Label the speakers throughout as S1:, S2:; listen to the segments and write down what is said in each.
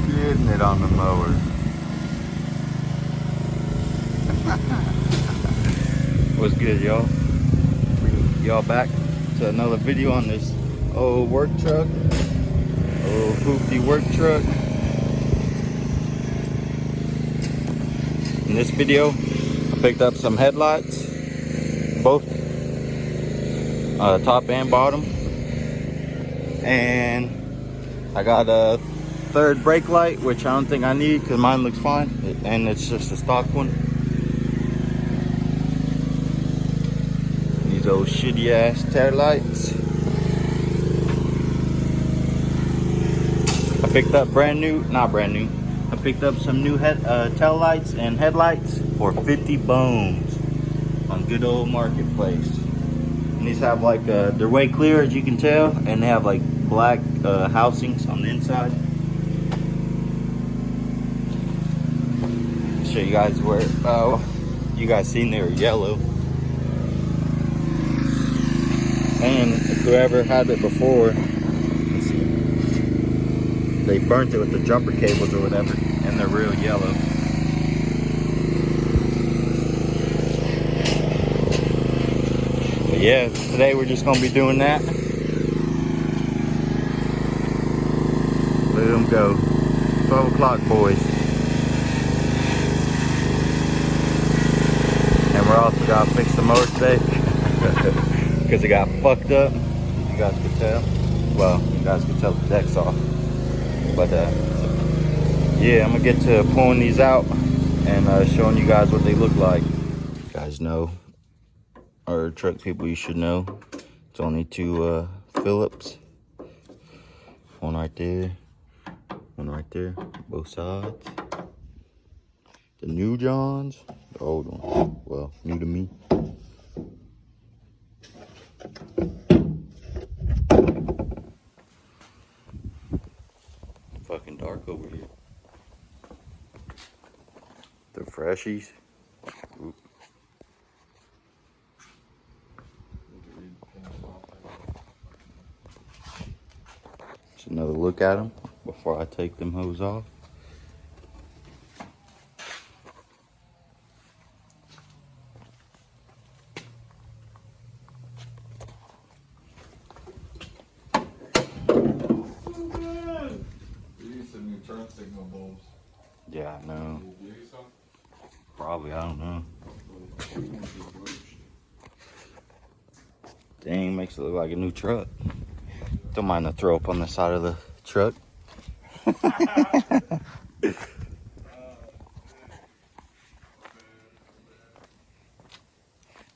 S1: Getting it on the mower. What's good, y'all? Bring y'all back to another video on this old work truck. Old hoopty work truck. In this video, I picked up some headlights, both top and bottom, and I got a third brake light, which I don't think I need because mine looks fine, and it's just a stock one. These old shitty ass tail lights. I picked up I picked up some new tail lights and headlights for 50 bones on good old Marketplace. And these have like, they're way clear as you can tell, and they have like black housings on the inside. I'll show you guys where, you guys seen they were yellow. And if whoever had it before, let's see, they burnt it with the jumper cables or whatever, and they're real yellow. But yeah, today we're just gonna be doing that. Let them go. 12 o'clock, boys. And we're also gotta fix the motor today because it got fucked up. You guys could tell. Well, you guys could tell the deck's off. But yeah, I'm gonna get to pulling these out and showing you guys what they look like. You guys know, or truck people, you should know, it's only two Phillips. One right there, both sides. The new Johns, the old one, well, new to me. Fucking dark over here. The freshies. Oop. Just another look at them before I take them hose off.
S2: Turn signal bulbs.
S1: Yeah, I know. Probably, I don't know. Dang, makes it look like a new truck. Don't mind the throw up on the side of the truck.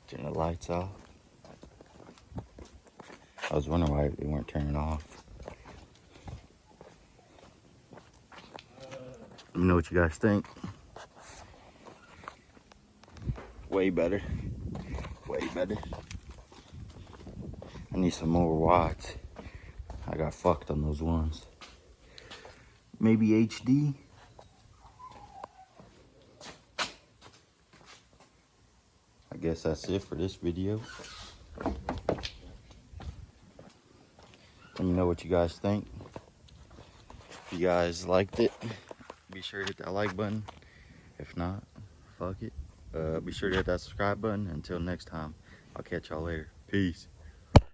S1: Turn the lights off. I was wondering why they weren't turning off. Let me know what you guys think. Way better. Way better. I need some more watts. I got fucked on those ones. Maybe HD. I guess that's it for this video. Let me know what you guys think. If you guys liked it, be sure to hit that like button. If not, fuck it. Be sure to hit that subscribe button. Until next time, I'll catch y'all later. Peace.